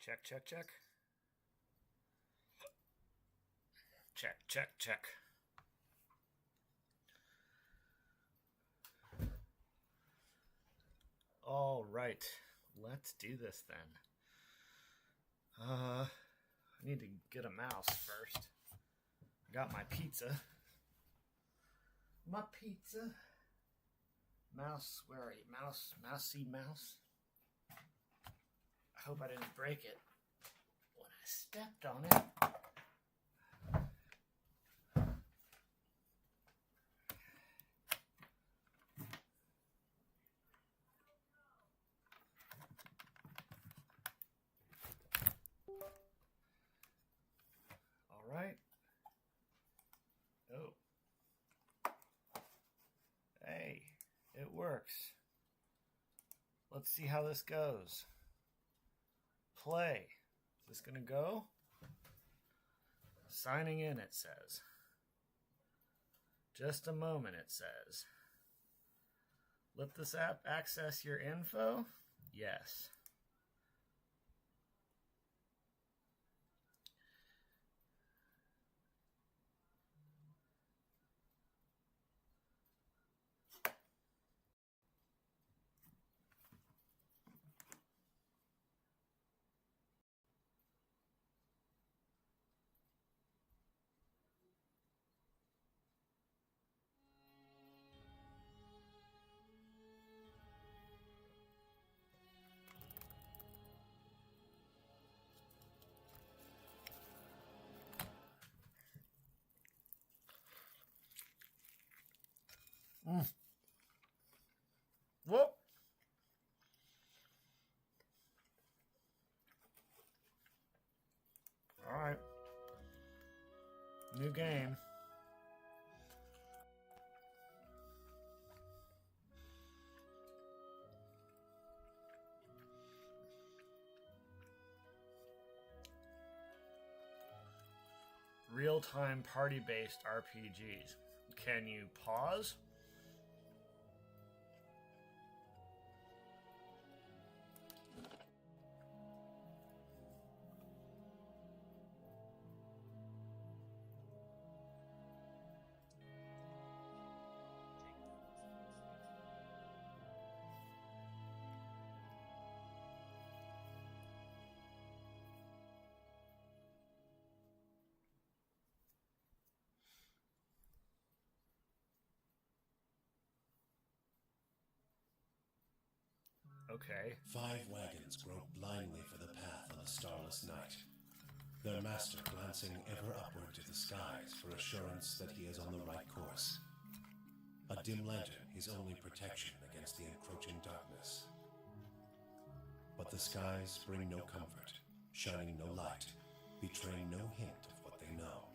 Check, check, check. Check, check, check. All right, let's do this then. I need to get a mouse first. I got my pizza. My pizza. Mouse, where are you? Mouse, mousey mouse. I hope I didn't break it when I stepped on it. All right. Oh. Hey, it works. Let's see how this goes. Play. Is this going to go? Signing in, it says. Just a moment, it says. Let this app access your info? Yes. Whoop. All right. New game. Real-time party-based RPGs. Can you pause? Okay. 5 wagons grope blindly for the path on a starless night, their master glancing ever upward to the skies for assurance that he is on the right course. A dim lantern his only protection against the encroaching darkness. But the skies bring no comfort, shining no light, betraying no hint of what they know.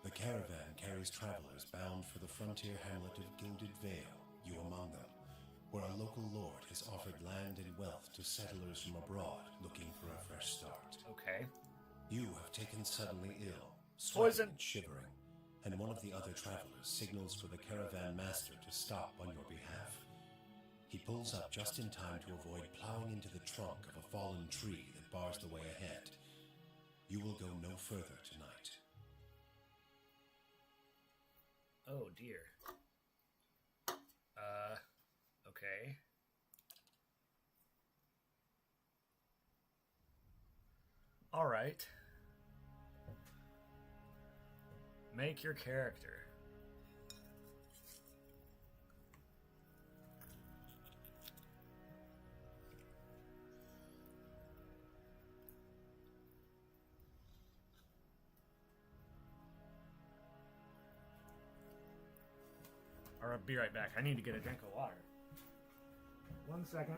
The caravan carries travelers bound for the frontier hamlet of Gilded Vale, you among them, where a local lord has offered land and wealth to settlers from abroad looking for a fresh start. Okay. You have taken suddenly ill, Poison. sweating and shivering, and one of the other travelers signals for the caravan master to stop on your behalf. He pulls up just in time to avoid plowing into the trunk of a fallen tree that bars the way ahead. You will go no further tonight. Oh dear. Okay. All right. Make your character. Or I'll be right back. I need to get a drink of water. 1 second.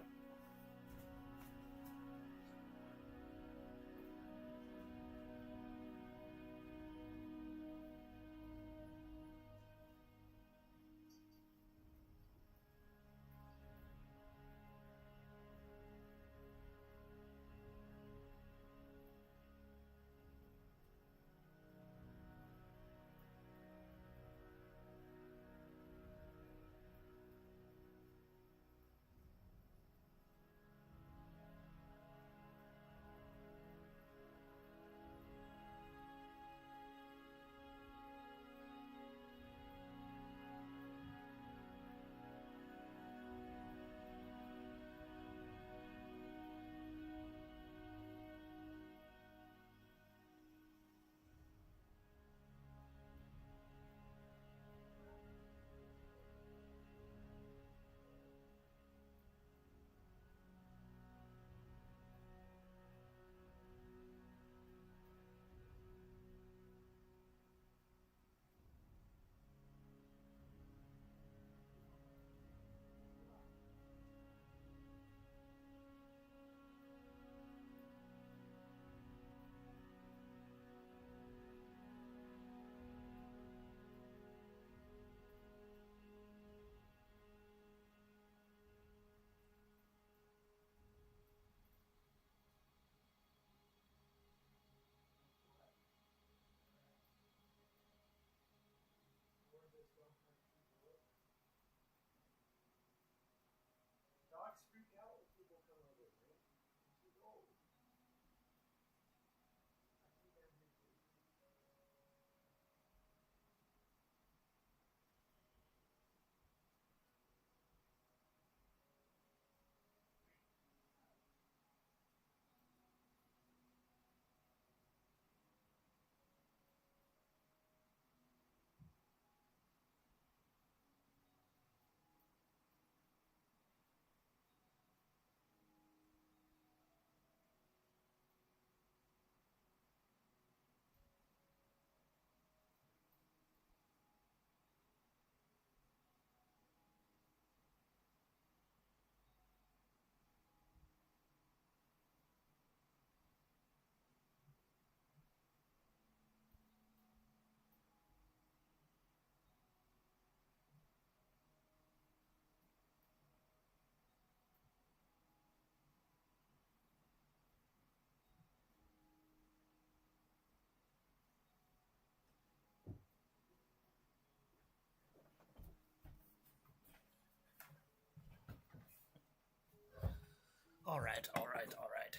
right, all right, all right.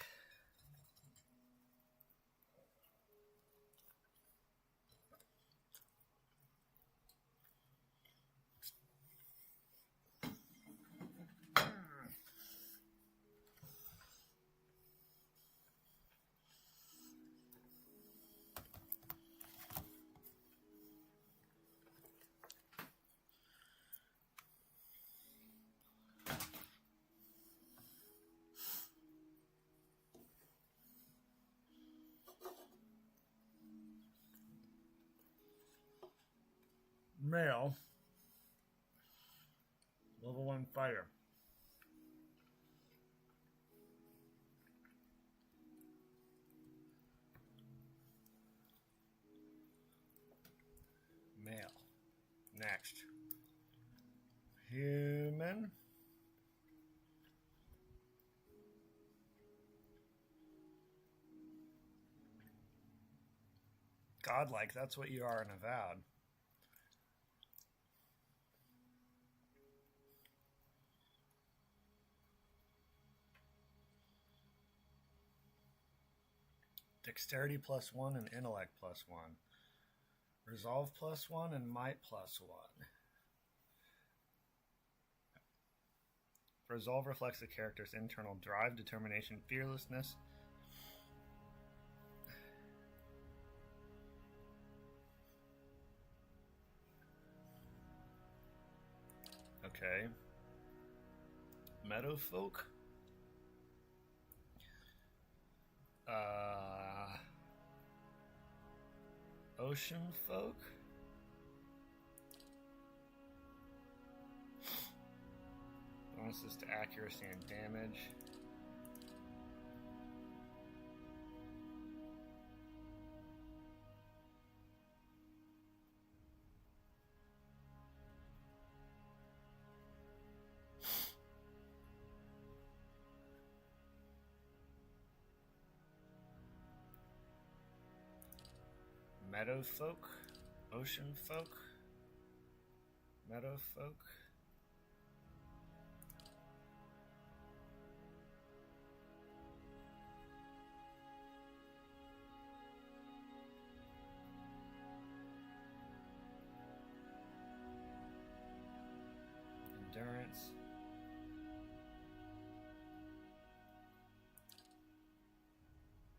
Male, level 1 fighter. Male. Next. Human. Godlike, that's what you are in Avowed. Dexterity +1 and intellect +1. Resolve +1 and might +1. Resolve reflects the character's internal drive, determination, fearlessness. Okay. Meadowfolk. Ocean folk. Bonuses to accuracy and damage. Meadowfolk, ocean folk, meadowfolk. Endurance.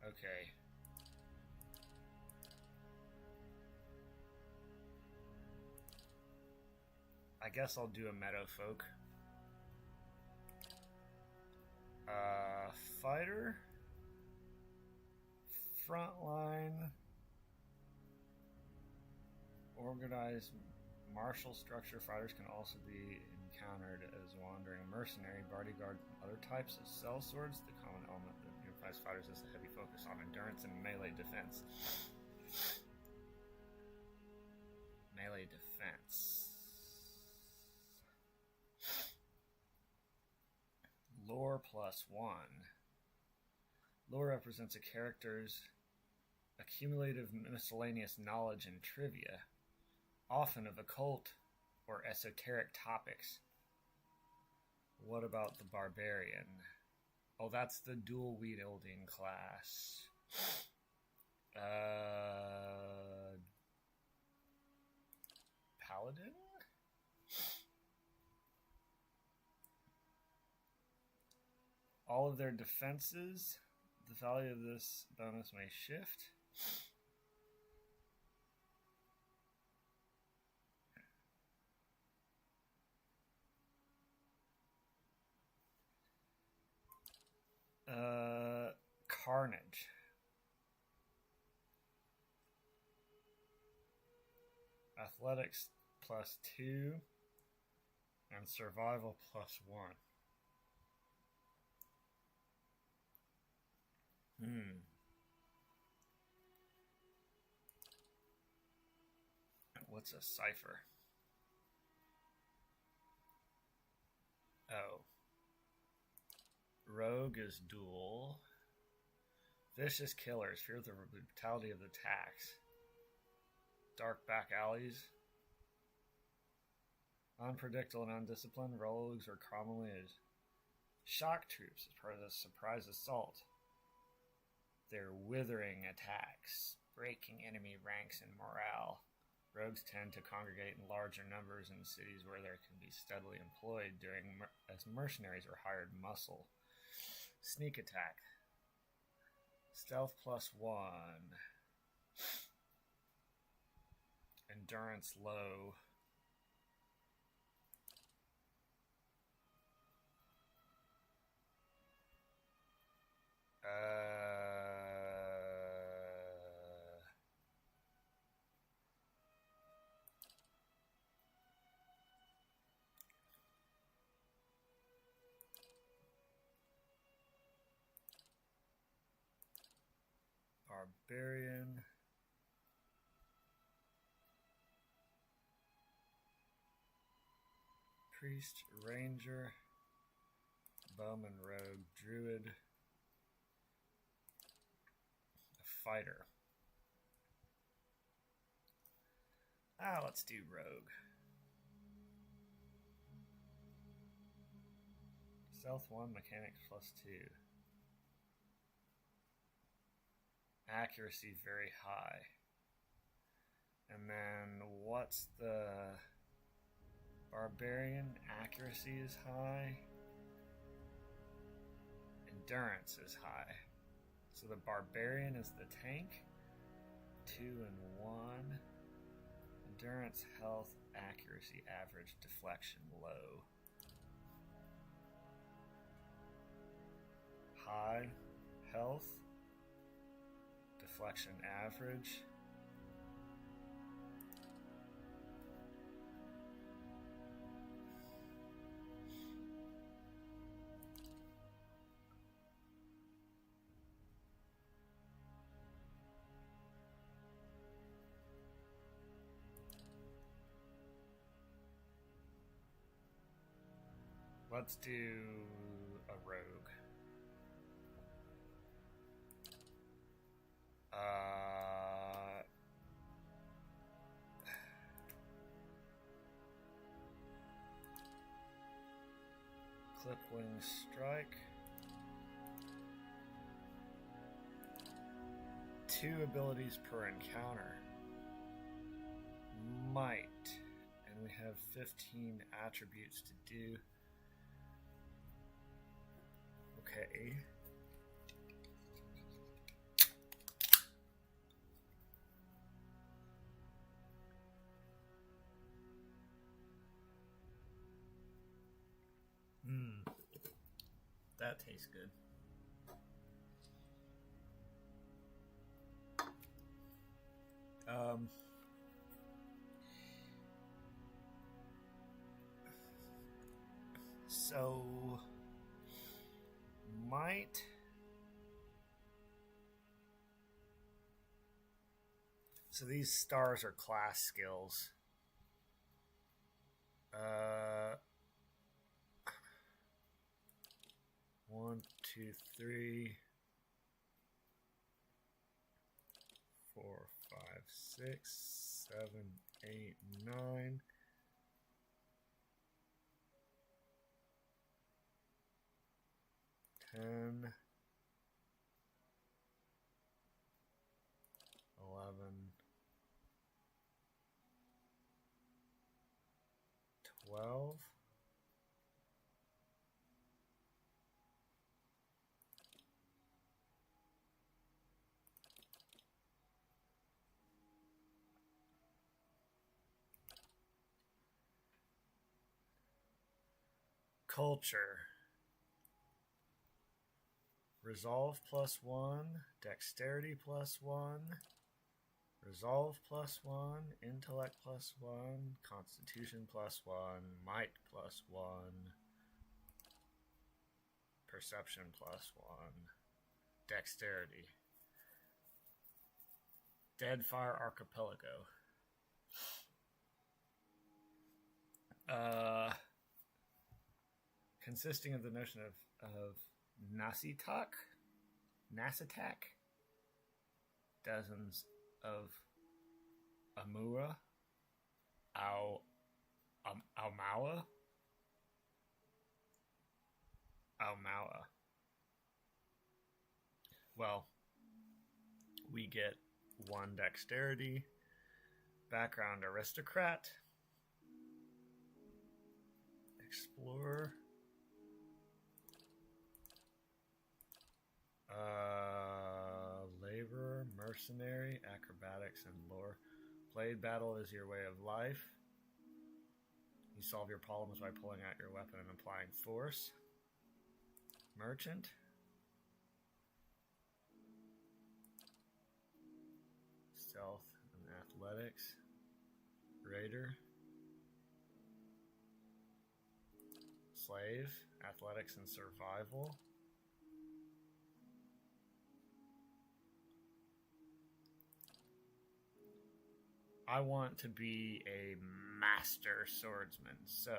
Okay. I guess I'll do a meadowfolk. Fighter. Frontline. Organized martial structure fighters can also be encountered as wandering mercenary, bodyguard, and other types of sellswords. The common element that unifies fighters is a heavy focus on endurance and melee defense. Melee defense. Lore +1. Lore represents a character's accumulative miscellaneous knowledge and trivia, often of occult or esoteric topics. What about the barbarian? Oh, that's the dual wielding class. Paladin? All of their defenses, the value of this bonus may shift. Carnage. Athletics +2 and survival +1. What's a cipher? Oh. Rogue is dual. Vicious killers fear the brutality of the tax. Dark back alleys. Unpredictable and undisciplined, rogues are commonly Shock troops as part of the surprise assault. Their withering attacks, breaking enemy ranks and morale. Rogues tend to congregate in larger numbers in cities where they can be steadily employed as mercenaries or hired muscle. Sneak attack. Stealth +1. Endurance low. Barbarian. Priest, Ranger, Bowman, Rogue, Druid, a Fighter. Let's do Rogue. Stealth 1, Mechanics +2. Accuracy very high. And then what's the Barbarian? Accuracy is high. Endurance is high. So the Barbarian is the tank. 2 and 1. Endurance, health, accuracy average, deflection low. High health. Deflection average. Let's do a rogue. Clipwing strike. 2 abilities per encounter. Might. And we have 15 attributes to do. Okay. That tastes good. So might these stars are class skills. 1, 2, 3, 4, 5, 6, 7, 8, 9. $10, 11, 12. Culture. Resolve +1, Dexterity +1, Resolve +1, Intellect +1, Constitution +1, Might +1, Perception +1, Dexterity. Deadfire Archipelago. Consisting of the notion of Nasitak, dozens of Amura, Almawa, Aumaua. Well, we get 1 dexterity, background aristocrat, explorer, laborer, mercenary, acrobatics, and lore. Blade battle is your way of life. You solve your problems by pulling out your weapon and applying force. Merchant. Stealth and athletics. Raider. Slave. Athletics and survival. I want to be a master swordsman, so...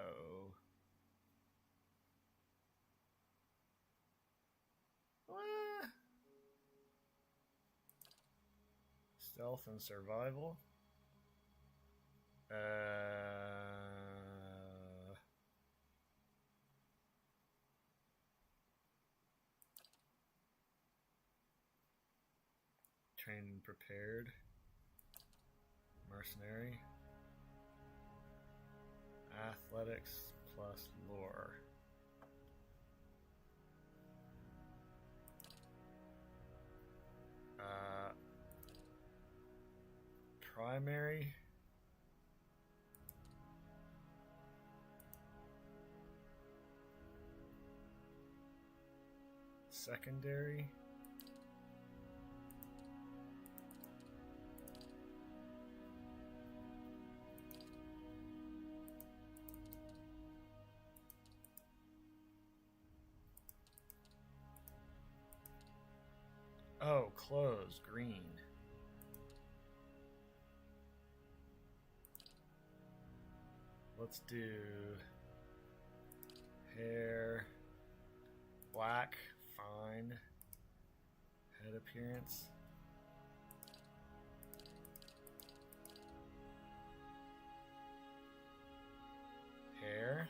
Stealth and survival. Trained and prepared. Mercenary. Athletics plus lore. Primary. Secondary. Oh, clothes, green. Let's do hair, black, fine, head appearance. Hair.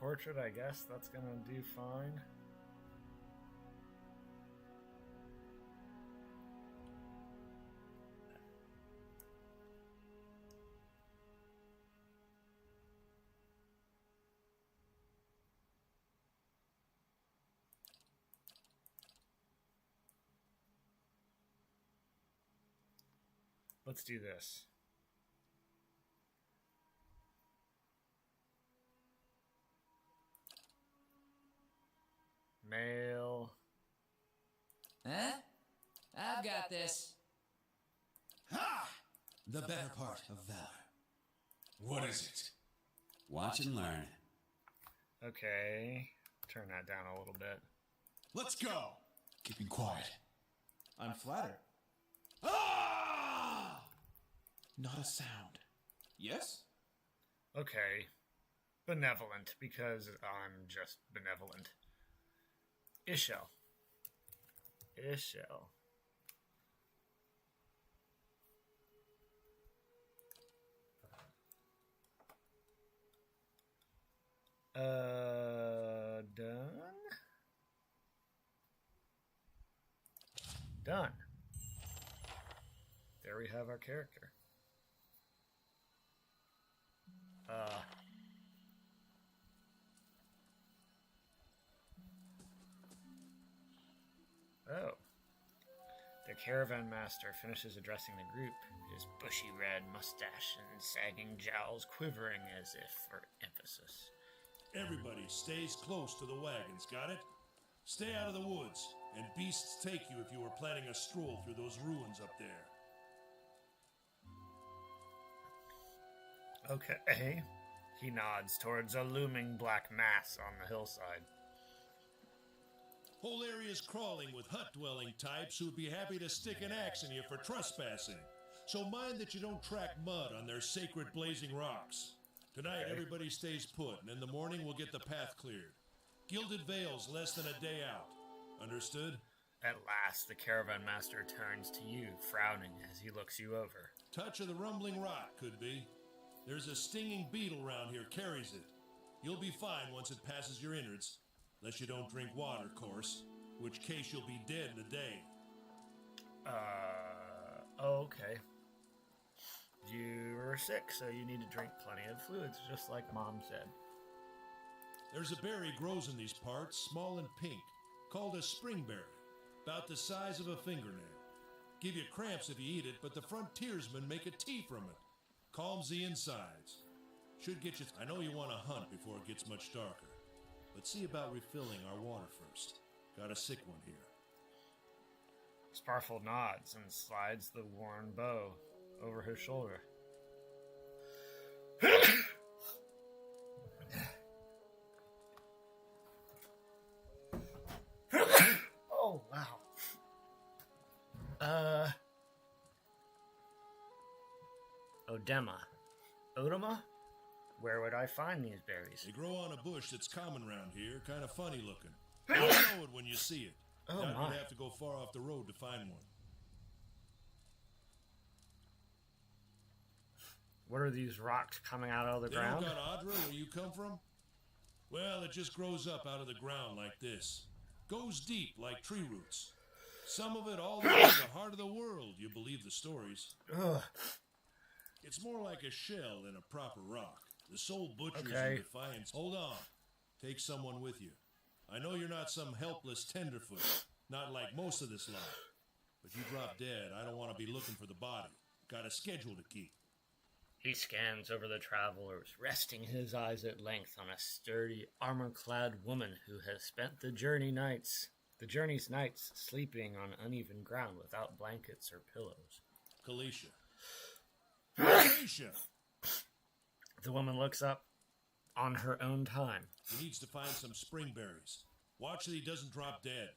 Portrait, I guess that's gonna do fine. Let's do this. Male. Huh? I've got this. Ha! The better part of valor. What is it? Watch and learn. Okay. Turn that down a little bit. Let's go! Keeping quiet. I'm flattered. Ah! Not a sound. Yes? Okay. Benevolent, because I'm just benevolent. Ishel. Done? Done. There we have our character. Oh. The caravan master finishes addressing the group, his bushy red mustache and sagging jowls quivering as if for emphasis. Everybody stays close to the wagons, got it? Stay out of the woods, and beasts take you if you were planning a stroll through those ruins up there. Okay. He nods towards a looming black mass on the hillside. Whole area's crawling with hut-dwelling types who'd be happy to stick an axe in you for trespassing. So mind that you don't track mud on their sacred blazing rocks. Tonight, everybody stays put, and in the morning we'll get the path cleared. Gilded Vale's less than a day out. Understood? At last, the caravan master turns to you, frowning as he looks you over. Touch of the rumbling rock, could be. There's a stinging beetle round here, carries it. You'll be fine once it passes your innards. Unless you don't drink water, of course. Which case you'll be dead in a day. Okay. You were sick, so you need to drink plenty of fluids, just like Mom said. There's a berry grows in these parts, small and pink, called a springberry, about the size of a fingernail. Give you cramps if you eat it, but the frontiersmen make a tea from it. Calms the insides. Should get you... I know you want to hunt before it gets much darker. But see about refilling our water first. Got a sick one here. Sparfle nods and slides the worn bow over his shoulder. Oh, wow. Odema? Where would I find these berries? They grow on a bush that's common round here, kind of funny looking. You'll know it when you see it. Oh, Doubt my. you'd have to go far off the road to find one. What are these rocks coming out of the They ground? don't got Adra where you come from? Well, it just grows up out of the ground like this. Goes deep like tree roots. Some of it all the way to the heart of the world, you believe the stories. Ugh. It's more like a shell than a proper rock. The soul butchers Okay. in defiance. Hold on. Take someone with you. I know you're not some helpless tenderfoot, not like most of this lot. But you drop dead, I don't want to be looking for the body. Got a schedule to keep. He scans over the travelers, resting his eyes at length on a sturdy, armor-clad woman who has spent the journey's nights sleeping on uneven ground without blankets or pillows. Kalisha. Kalisha! The woman looks up on her own time. He needs to find some springberries. Watch that he doesn't drop dead.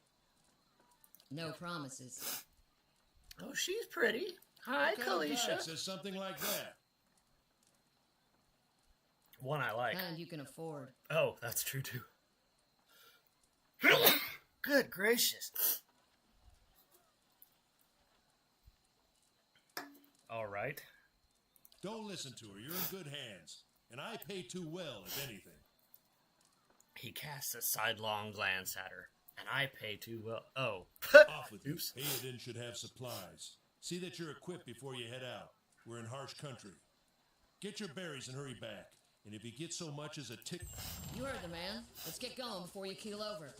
No promises. Oh, she's pretty. Hi, What kind of guy Kalisha. says something like that? One I like. Kind you can afford. Oh, that's true too. Good gracious. All right. Don't listen to her. You're in good hands. And I pay too well, if anything. He casts a sidelong glance at her, and I pay too well. Oh. Off with you. Oops. Hayden should have supplies. See that you're equipped before you head out. We're in harsh country. Get your berries and hurry back. And if you get so much as a tick... You heard the man. Let's get going before you keel over.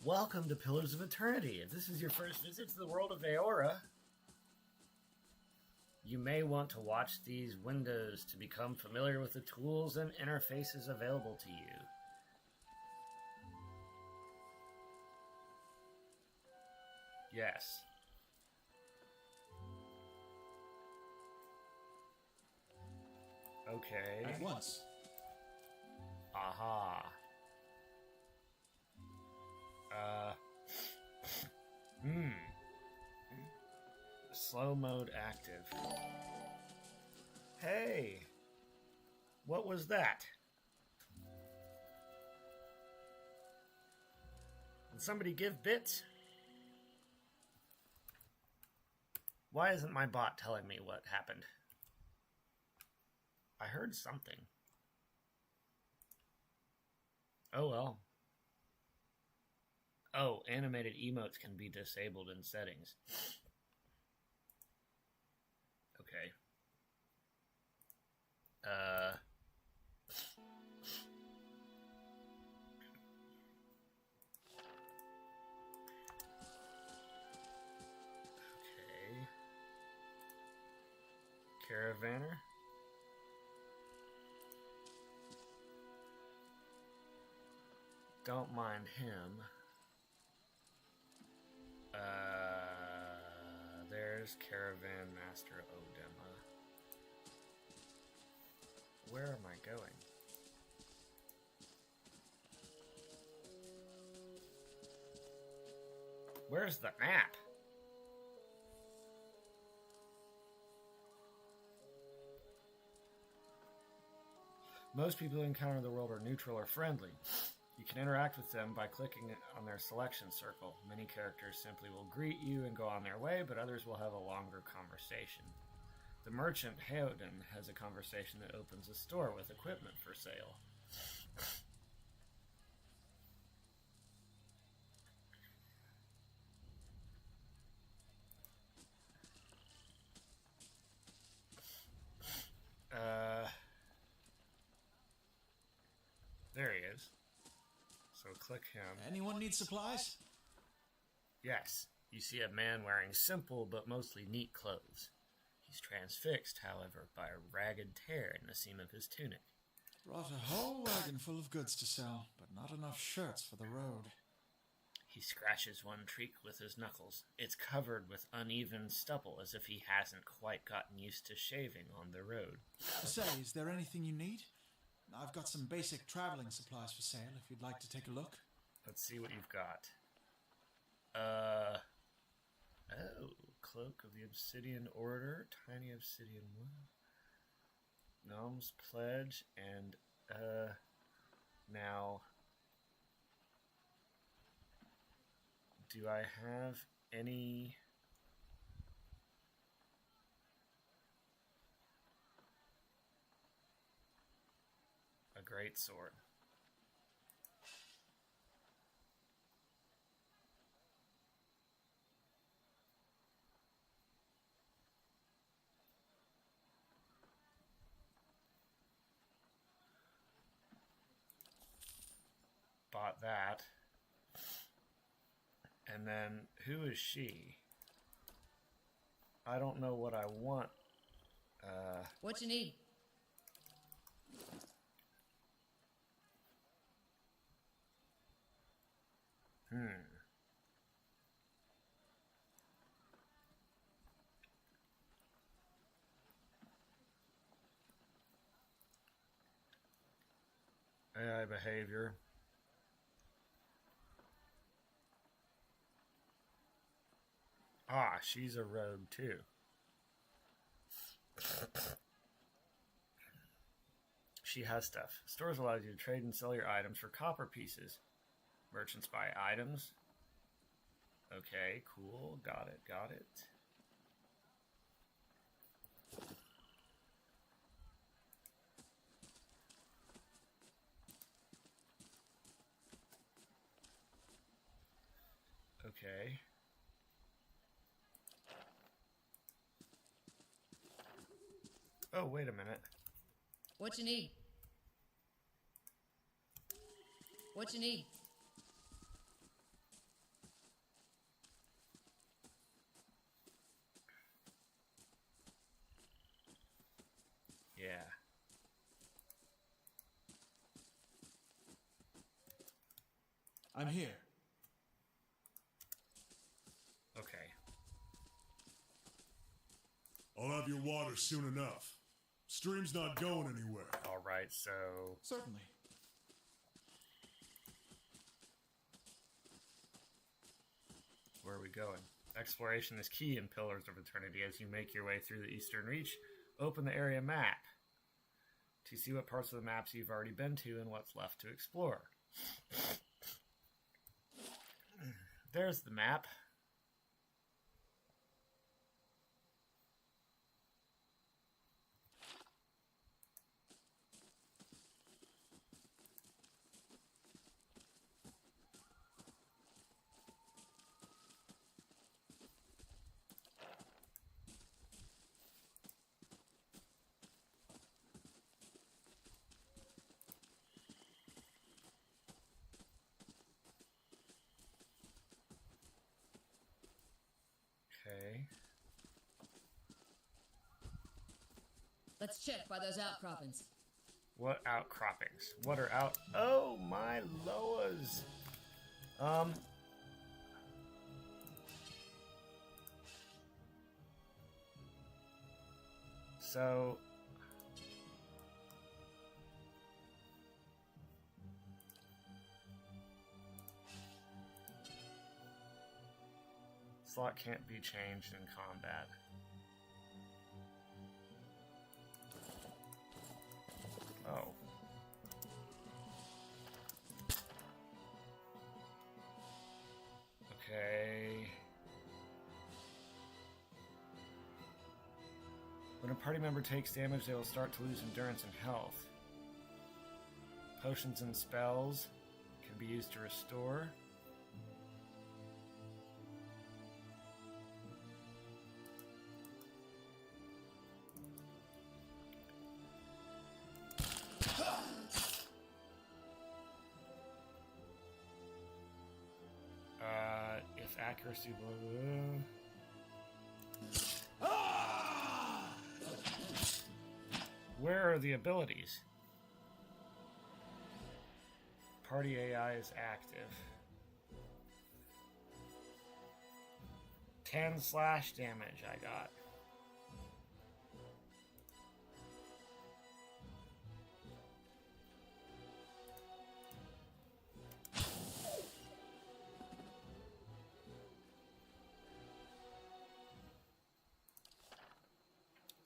Welcome to Pillars of Eternity. If this is your first visit to the world of Aora, you may want to watch these windows to become familiar with the tools and interfaces available to you. Yes. Okay. At once. Aha. Slow mode active. Hey! What was that? Did somebody give bits? Why isn't my bot telling me what happened? I heard something. Oh well. Oh, animated emotes can be disabled in settings. Okay. Okay. Caravaner. Don't mind him. There's Caravan Master Odema. where am I going? Where's the map? Most people who encounter the world are neutral or friendly. You can interact with them by clicking on their selection circle. Many characters simply will greet you and go on their way, but others will have a longer conversation. The merchant Heoden has a conversation that opens a store with equipment for sale. There he is. So click him. Anyone need supplies? Yes, you see a man wearing simple but mostly neat clothes. He's transfixed, however, by a ragged tear in the seam of his tunic. Brought a whole wagon full of goods to sell, but not enough shirts for the road. He scratches one cheek with his knuckles. It's covered with uneven stubble, as if he hasn't quite gotten used to shaving on the road. Say, is there anything you need? I've got some basic traveling supplies for sale if you'd like to take a look. Let's see what you've got. Cloak of the Obsidian Order, Tiny Obsidian Wood, Gnome's Pledge, and, now, do I have any... A great sword. Bought that. And then, who is she? I don't know what I want. What you need? AI behavior. Ah, she's a rogue too. She has stuff. Stores allows you to trade and sell your items for copper pieces. Merchants buy items. Okay, cool. Got it, got it. Okay. Oh, wait a minute. What you need? What you need? Yeah. I'm here. Okay. I'll have your water soon enough. Stream's not going anywhere. All right, so Certainly. where are we going? Exploration is key in Pillars of Eternity. As you make your way through the Eastern Reach, open the area map to see what parts of the maps you've already been to and what's left to explore. There's the map. Okay. Let's check by those outcroppings. What outcroppings? What are out? Oh my loas. So Slot can't be changed in combat. Oh. Okay. When a party member takes damage, they will start to lose endurance and health. Potions and spells can be used to restore. If accuracy below. Where are the abilities? Party AI is active. 10 slash damage I got.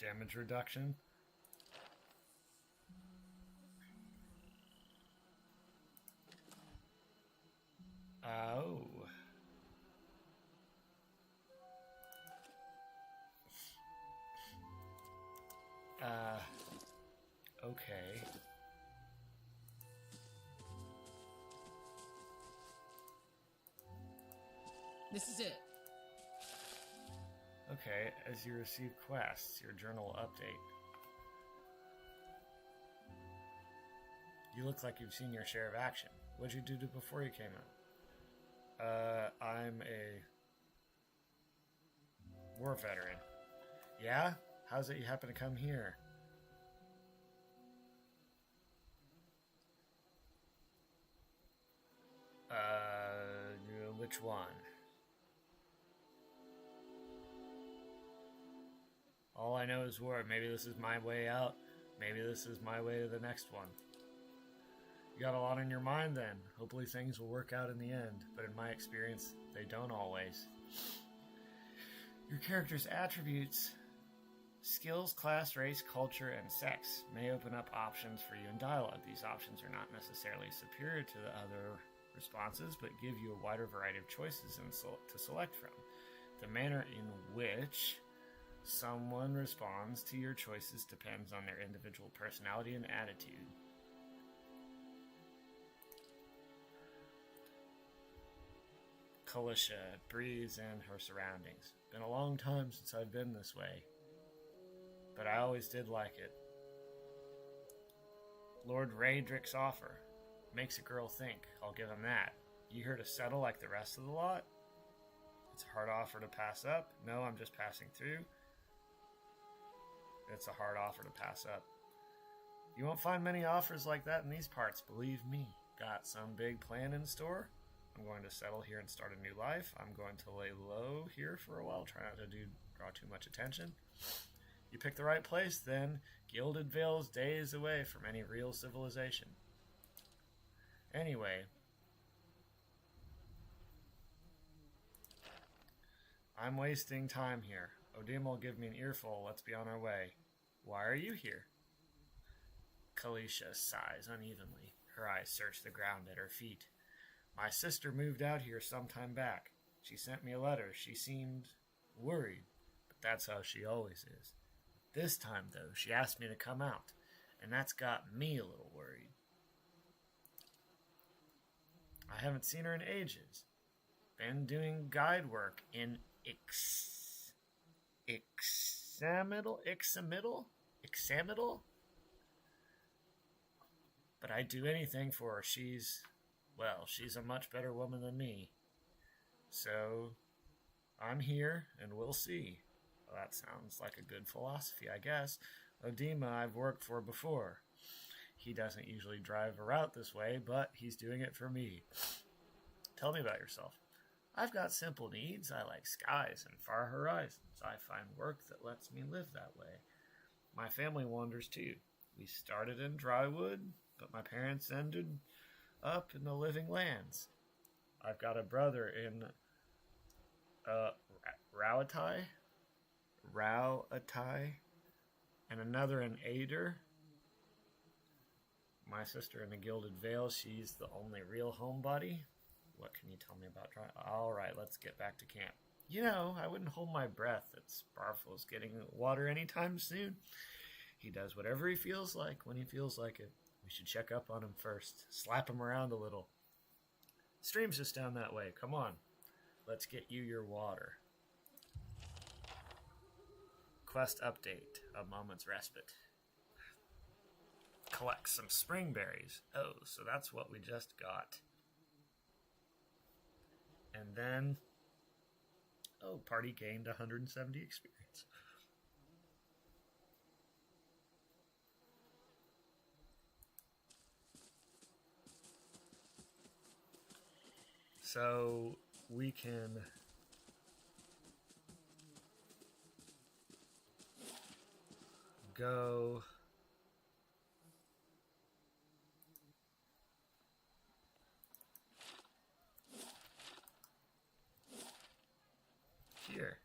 Damage reduction. Oh. Okay. This is it. Okay, as you receive quests, your journal update. You look like you've seen your share of action. What'd you do before you came out? I'm a war veteran. Yeah? How's it you happen to come here? Which one? All I know is war. Maybe this is my way out. Maybe this is my way to the next one. You got a lot on your mind then. Hopefully things will work out in the end, but in my experience, they don't always. Your character's attributes, skills, class, race, culture, and sex may open up options for you in dialogue. These options are not necessarily superior to the other responses, but give you a wider variety of choices to select from. The manner in which someone responds to your choices depends on their individual personality and attitude. Kalisha breathes in her surroundings. Been a long time since I've been this way, but I always did like it. Lord Raedric's offer makes a girl think. I'll give him that. You here to settle like the rest of the lot? It's a hard offer to pass up. No, I'm just passing through. It's a hard offer to pass up. You won't find many offers like that in these parts, believe me. Got some big plan in store? I'm going to settle here and start a new life. I'm going to lay low here for a while, try not to draw too much attention. You pick the right place, then Gilded Vale's days away from any real civilization. Anyway, I'm wasting time here. Odim will give me an earful. Let's be on our way. Why are you here? Kalisha sighs unevenly. Her eyes search the ground at her feet. My sister moved out here some time back. She sent me a letter. She seemed worried, but that's how she always is. This time, though, she asked me to come out, and that's got me a little worried. I haven't seen her in ages. Been doing guide work in Ixamital? But I'd do anything for her. She's a much better woman than me. So, I'm here, and we'll see. Well, that sounds like a good philosophy, I guess. Odima I've worked for before. He doesn't usually drive a route this way, but he's doing it for me. Tell me about yourself. I've got simple needs. I like skies and far horizons. I find work that lets me live that way. My family wanders too. We started in Drywood, but my parents ended up in the living lands. I've got a brother in Rauatai, and another an Aider. My sister in the Gilded Veil, she's the only real homebody. What can you tell me about dry? All right, let's get back to camp. You know, I wouldn't hold my breath that Sparfle's getting water anytime soon. He does whatever he feels like when he feels like it. We should check up on him first. Slap him around a little. Stream's just down that way. Come on. Let's get you your water. Quest update. A moment's respite. Collect some spring berries. Oh, so that's what we just got. And then... oh, party gained 170 experience. So we can go here.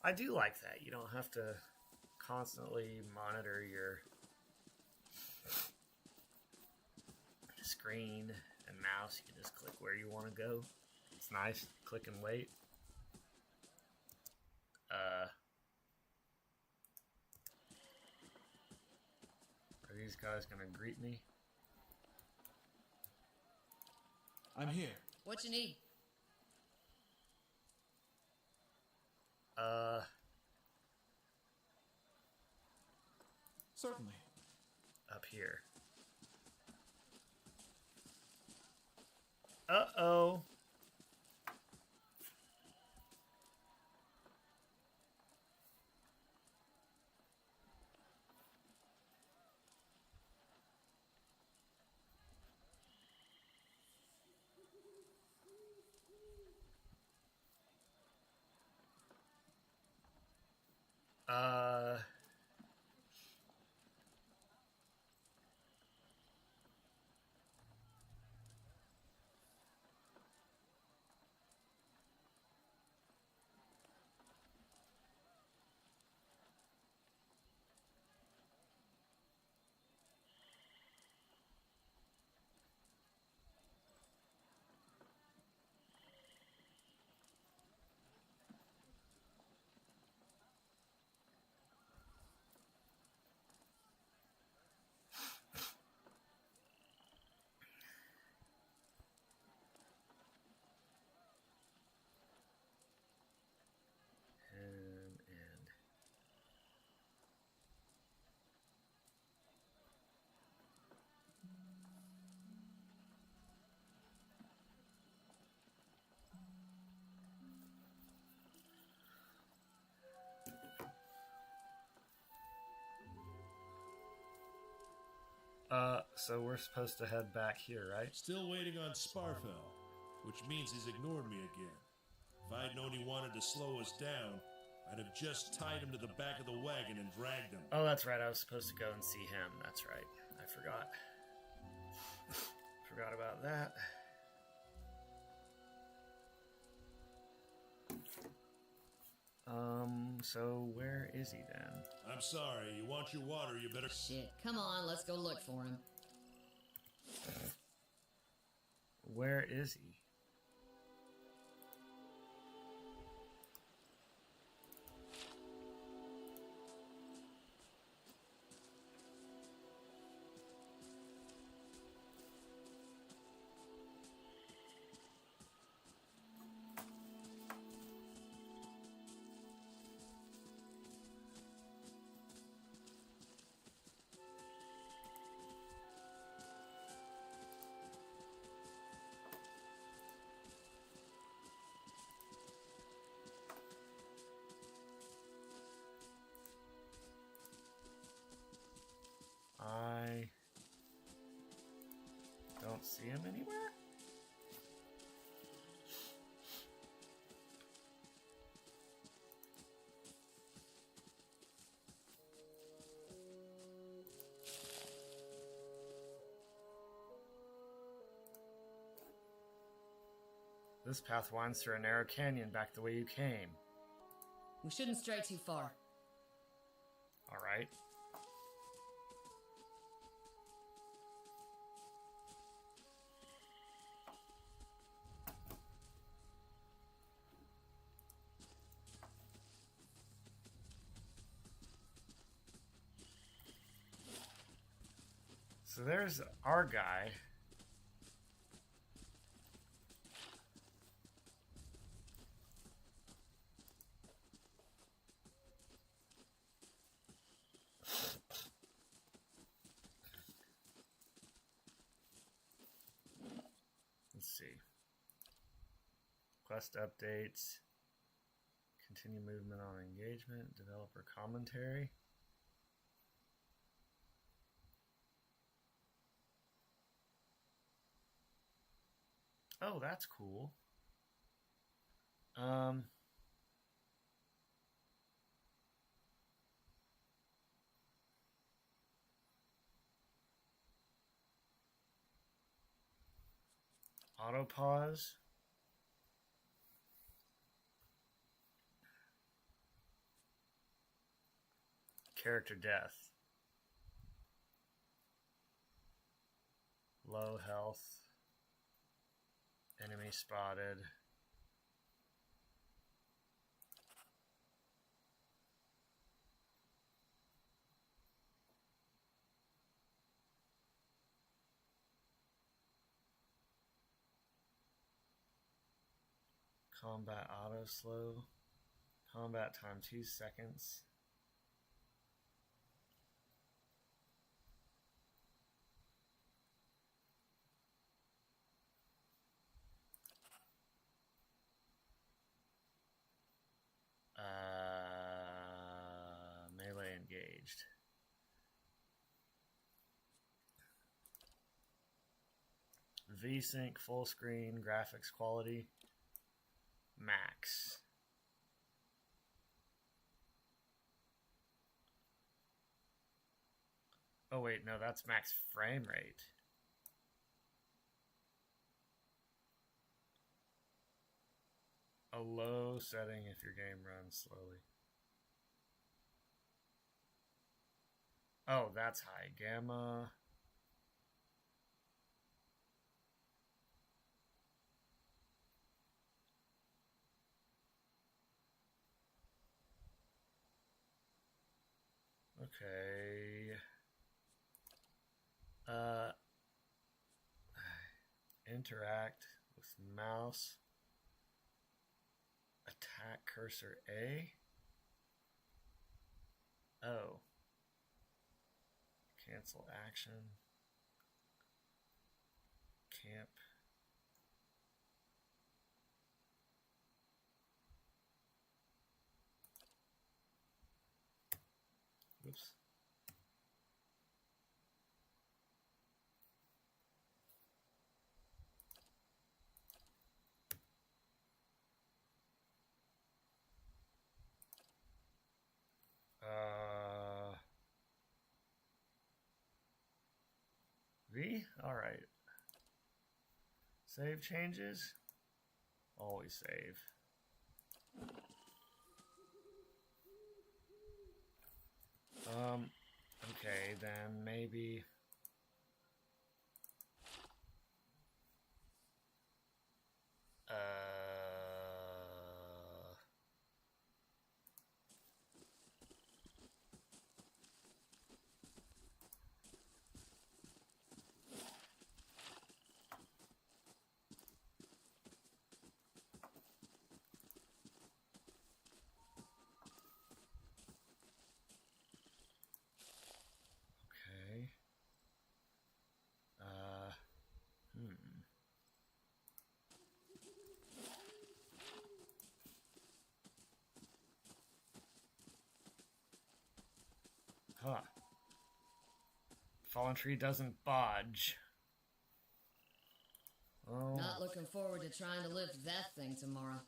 I do like that. You don't have to constantly monitor your screen and mouse. You can just click where you want to go. It's nice. Click and wait. Are these guys gonna greet me? I'm here. What you need? Certainly. Up here. Uh-oh. So we're supposed to head back here, right? Still waiting on Sparfell, which means he's ignored me again. If I'd known he wanted to slow us down, I'd have just tied him to the back of the wagon and dragged him. Oh, that's right. I was supposed to go and see him. That's right. I forgot. Forgot about that. So where is he then? I'm sorry, you want your water, you better... Shit, come on, let's go look for him. Where is he? This path winds through a narrow canyon back the way you came. We shouldn't stray too far. Alright. So there's our guy. Let's see. Quest updates. Continue movement on engagement. Developer commentary. Oh, that's cool. Auto pause. Character death. Low health. Enemy spotted. Combat auto slow. Combat time 2 seconds. Melee engaged. VSync full screen graphics quality max. Oh wait, no, that's max frame rate. A low setting if your game runs slowly. Oh, that's high. Gamma. Okay. Interact with mouse. Attack cursor A. Oh. Cancel action. Camp. Oops. V? Alright. Save changes? Always save. Okay, then maybe... Okay. Huh. Fallen tree doesn't budge. Oh. Not looking forward to trying to lift that thing tomorrow.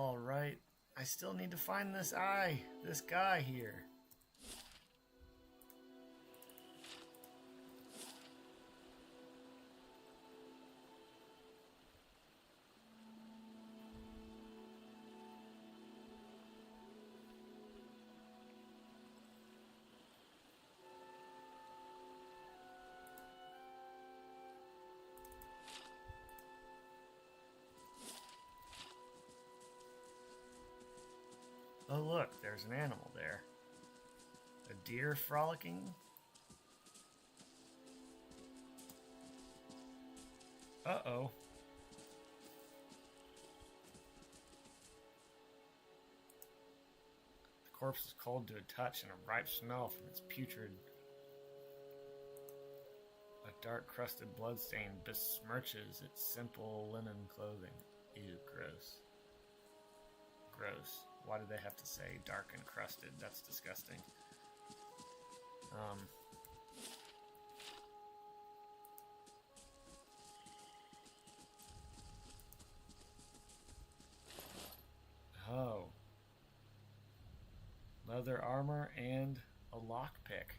Alright. I still need to find this guy here. Oh look, there's an animal there. A deer frolicking? Uh-oh. The corpse is cold to a touch and a ripe smell from its putrid. A dark crusted bloodstain besmirches its simple linen clothing. Ew, gross. Gross. Why do they have to say dark and crusted? That's disgusting. Oh. Leather armor and a lockpick.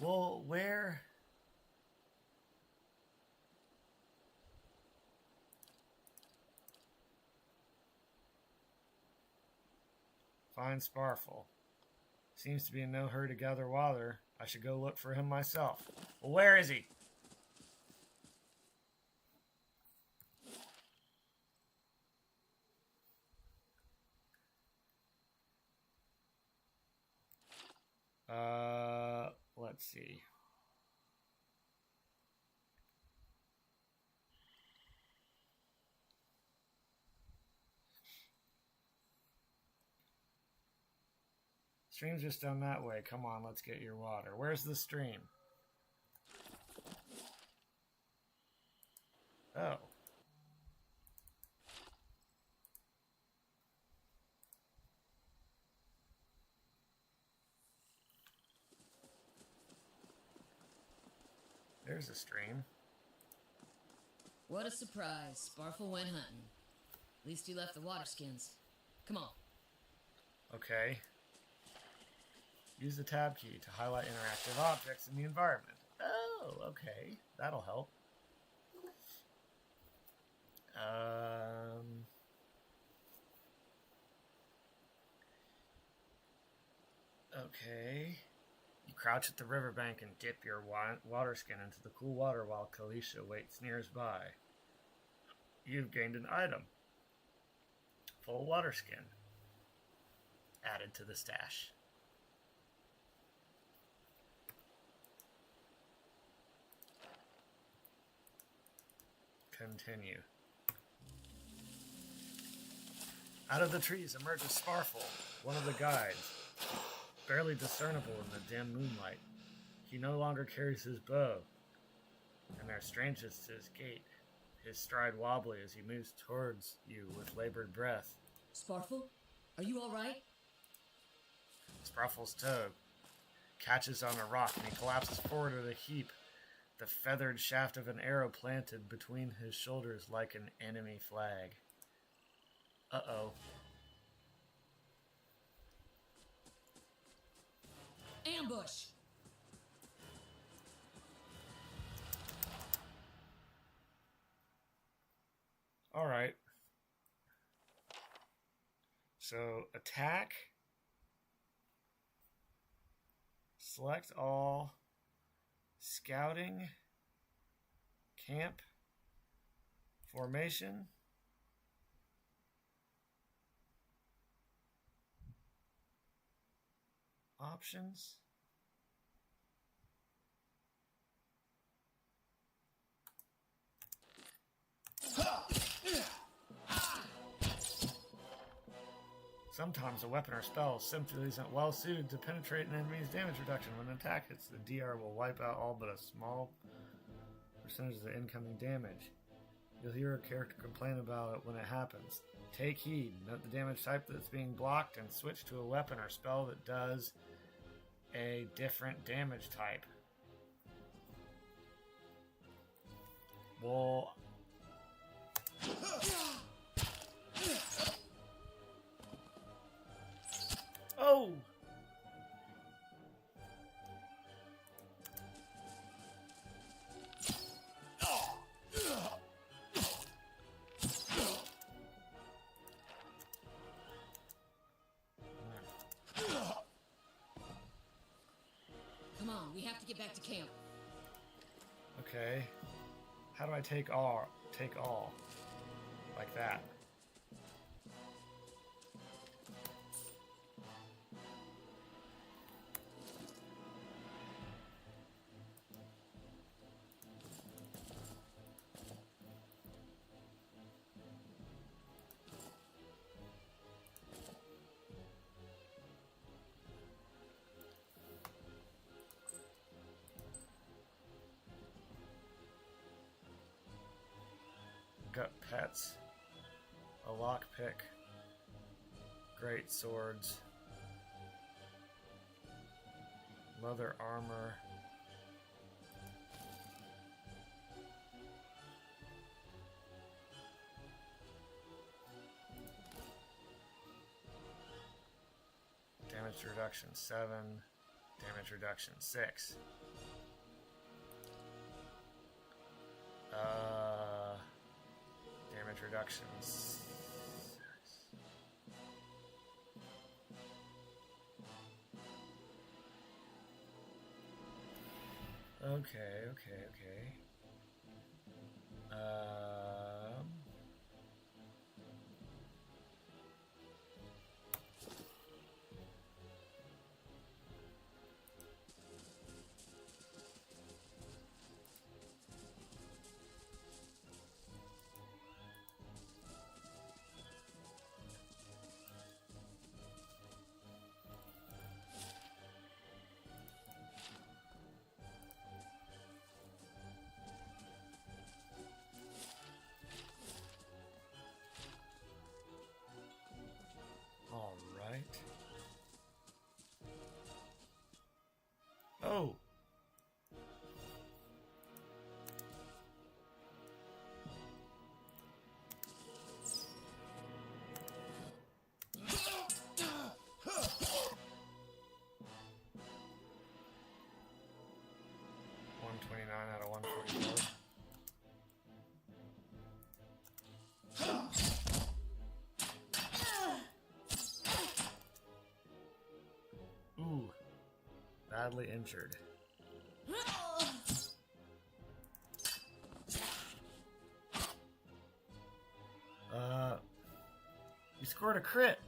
Well, where? Find Sparfle. Seems to be in no hurry to gather water. I should go look for him myself. Well, where is he? Let's see. Stream's just down that way. Come on, let's get your water. Where's the stream? Oh. There's a stream. What a surprise. Sparfle went hunting. At least he left the water skins. Come on. Okay. Use the tab key to highlight interactive objects in the environment. Oh, okay. That'll help. Okay. You crouch at the riverbank and dip your water skin into the cool water while Kalisha waits nearby. You've gained an item. Full water skin. Added to the stash. Continue. Out of the trees emerges Sparfle, one of the guides, barely discernible in the dim moonlight. He no longer carries his bow, and there's strangeness to his gait, his stride wobbly as he moves towards you with labored breath. Sparfle, are you all right? Sparfle's toe catches on a rock and he collapses forward in a heap, the feathered shaft of an arrow planted between his shoulders like an enemy flag. Uh-oh. Ambush! Alright. So, attack. Select all. Scouting. Camp. Formation. options. Sometimes a weapon or spell simply isn't well suited to penetrate an enemy's damage reduction. When an attack hits, the DR will wipe out all but a small percentage of the incoming damage. You'll hear a character complain about it when it happens. Take heed. Note the damage type that's being blocked and switch to a weapon or spell that does a different damage type. Well... Oh! Come on, we have to get back to camp. Okay. How do I take all? Take all. Like that. Got pets, a lockpick, great swords, leather armor, damage reduction 7, damage reduction 6. Damage reductions. Okay. All right. Oh. Out of 144. Ooh, badly injured. You scored a crit.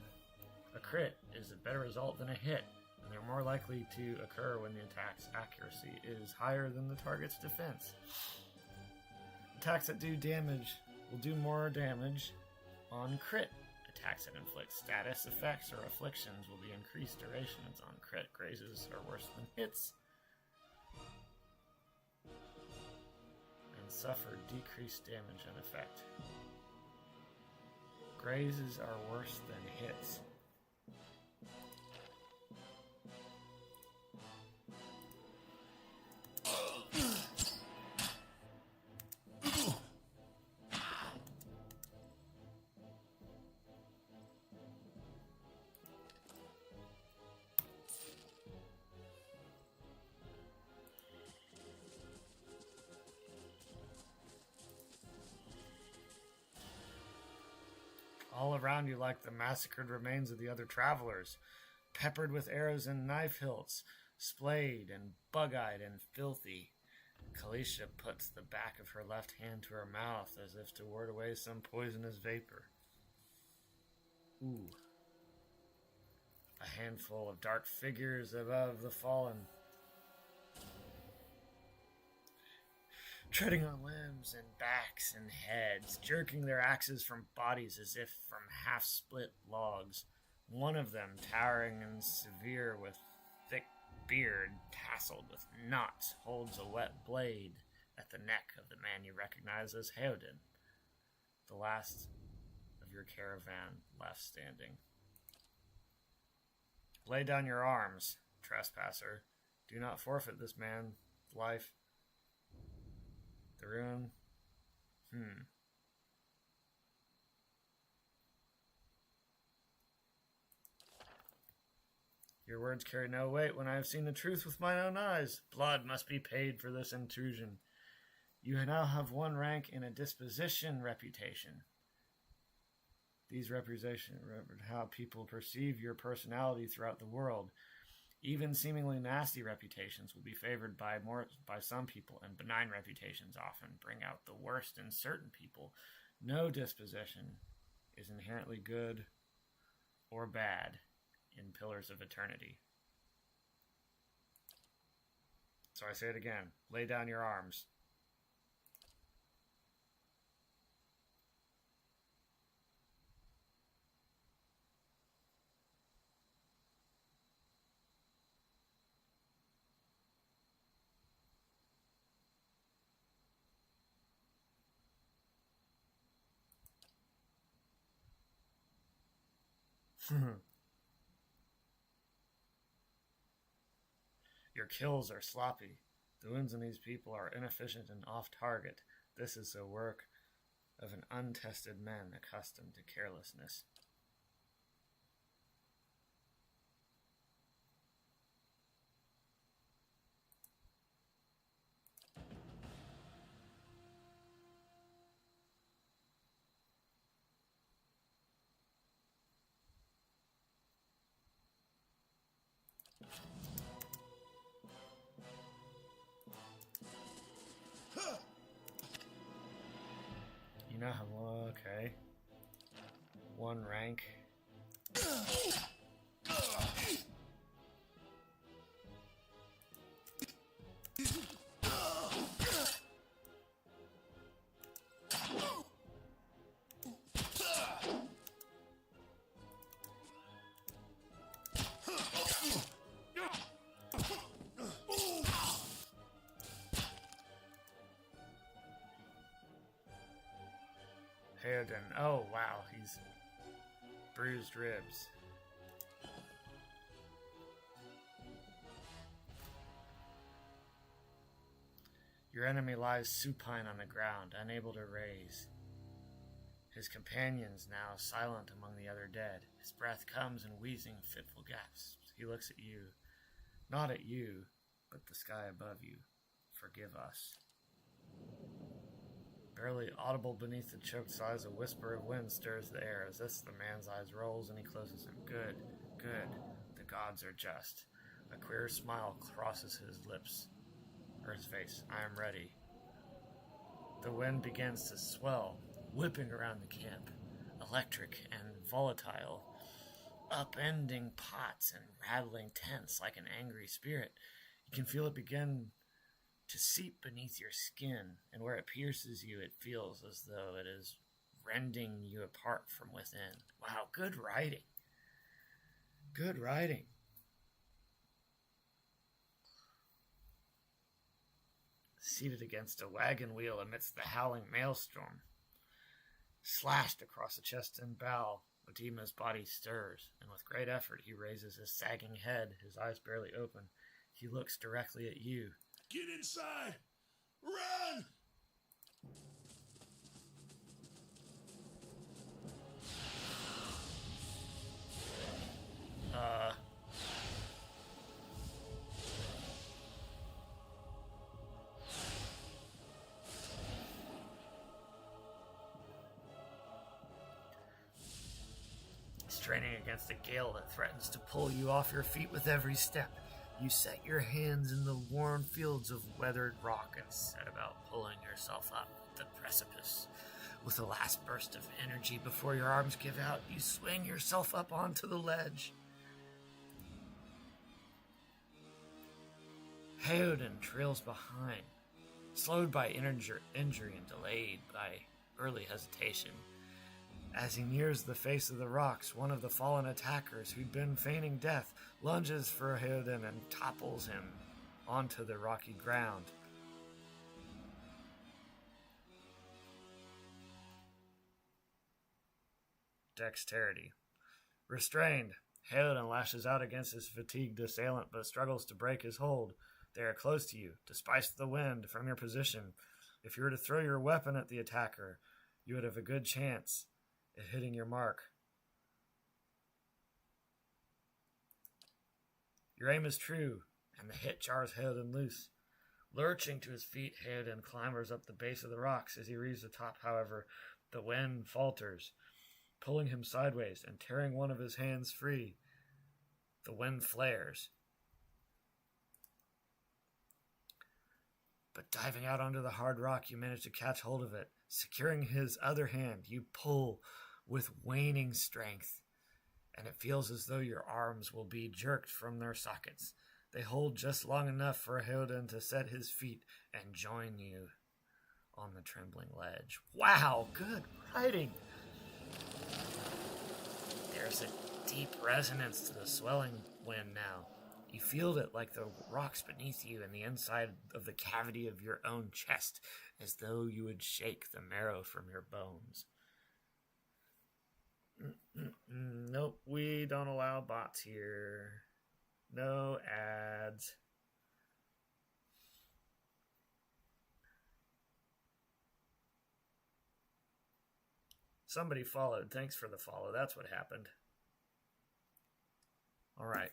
A crit is a better result than a hit, and they're more likely to occur when the attack's accuracy is higher than the target's defense. Attacks that do damage will do more damage on crit. Attacks that inflict status effects or afflictions will be increased durations on crit. Grazes are worse than hits and suffer decreased damage and effect. Grazes are worse than hits. All around you like the massacred remains of the other travelers, peppered with arrows and knife hilts, splayed and bug-eyed and filthy. Kalisha puts the back of her left hand to her mouth as if to ward away some poisonous vapor. Ooh. A handful of dark figures above the fallen, treading on limbs and backs and heads, jerking their axes from bodies as if from half-split logs. One of them, towering and severe with thick beard tasseled with knots, holds a wet blade at the neck of the man you recognize as Heodin, the last of your caravan left standing. Lay down your arms, trespasser. Do not forfeit this man's life. The rune. Your words carry no weight when I have seen the truth with mine own eyes. Blood must be paid for this intrusion. You now have one rank in a disposition reputation. These represent how people perceive your personality throughout the world. Even seemingly nasty reputations will be favored by some people, and benign reputations often bring out the worst in certain people. No disposition is inherently good or bad in Pillars of Eternity. So I say it again. Lay down your arms. Your kills are sloppy. The wounds in these people are inefficient and off target. This is the work of an untested man accustomed to carelessness. You now have one rank. Heodin. Oh, wow. He's bruised ribs. Your enemy lies supine on the ground, unable to raise. His companions now silent among the other dead. His breath comes in wheezing, fitful gasps. He looks at you. Not at you, but the sky above you. Forgive us. Barely audible beneath the choked sighs, a whisper of wind stirs the air. As this, the man's eyes rolls and he closes them. Good, good. The gods are just. A queer smile crosses his lips, or his face. I am ready. The wind begins to swell, whipping around the camp, electric and volatile, upending pots and rattling tents like an angry spirit. You can feel it begin to seep beneath your skin, and where it pierces you, it feels as though it is rending you apart from within. Wow, good writing. Good writing. Seated against a wagon wheel amidst the howling maelstrom, slashed across the chest and bow, Odima's body stirs, and with great effort he raises his sagging head, his eyes barely open. He looks directly at you. Get inside! Run! Straining against a gale that threatens to pull you off your feet with every step. You set your hands in the worn fields of weathered rock and set about pulling yourself up the precipice. With a last burst of energy before your arms give out, you swing yourself up onto the ledge. Heoden trails behind, slowed by injury and delayed by early hesitation. As he nears the face of the rocks, one of the fallen attackers who'd been feigning death lunges for Heoden and topples him onto the rocky ground. Dexterity. Restrained, Heoden lashes out against his fatigued assailant but struggles to break his hold. They are close to you, despite the wind from your position. If you were to throw your weapon at the attacker, you would have a good chance at hitting your mark. Your aim is true, and the hit jars Heoden loose. Lurching to his feet, Heoden clambers up the base of the rocks. As he reaches the top, however, the wind falters, pulling him sideways and tearing one of his hands free. The wind flares. But diving out onto the hard rock, you manage to catch hold of it. Securing his other hand, you pull with waning strength, and it feels as though your arms will be jerked from their sockets. They hold just long enough for Heoden to set his feet and join you on the trembling ledge. Wow, good writing! There's a deep resonance to the swelling wind now. You feel it like the rocks beneath you and the inside of the cavity of your own chest, as though you would shake the marrow from your bones. Nope, we don't allow bots here. No ads. Somebody followed. Thanks for the follow. That's what happened. All right.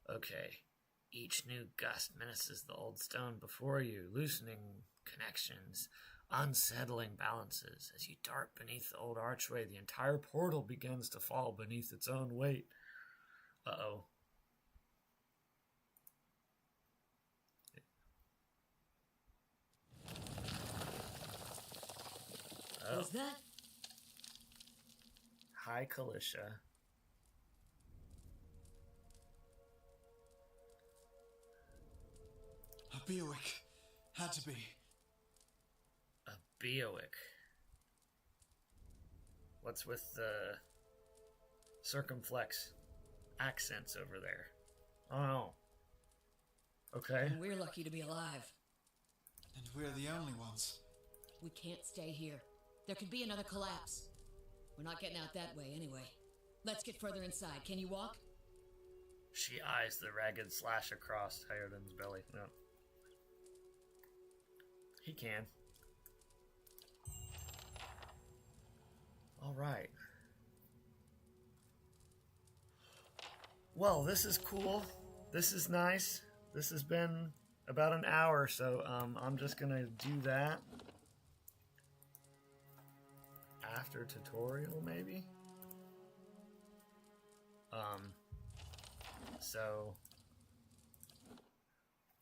Okay. Each new gust menaces the old stone before you, loosening connections, unsettling balances. As you dart beneath the old archway, the entire portal begins to fall beneath its own weight. Uh-oh. What was that? Hi, Kalisha. A Biowick. Had to be. A Biowick. What's with the circumflex accents over there? Oh. Okay. And we're lucky to be alive. And we're the only ones. We can't stay here. There could be another collapse. We're not getting out that way anyway. Let's get further inside. Can you walk? She eyes the ragged slash across Heoden's belly. No. He can. All right. Well, this is cool. This is nice. This has been about an hour, so I'm just gonna do that after tutorial, maybe. So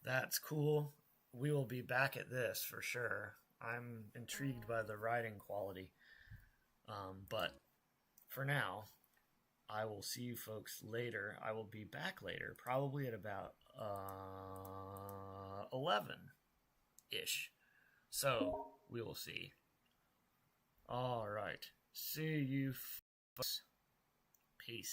that's cool. We will be back at this for sure. I'm intrigued by the writing quality. But for now, I will see you folks later. I will be back later, probably at about 11-ish. So we will see. All right. See you folks. Peace.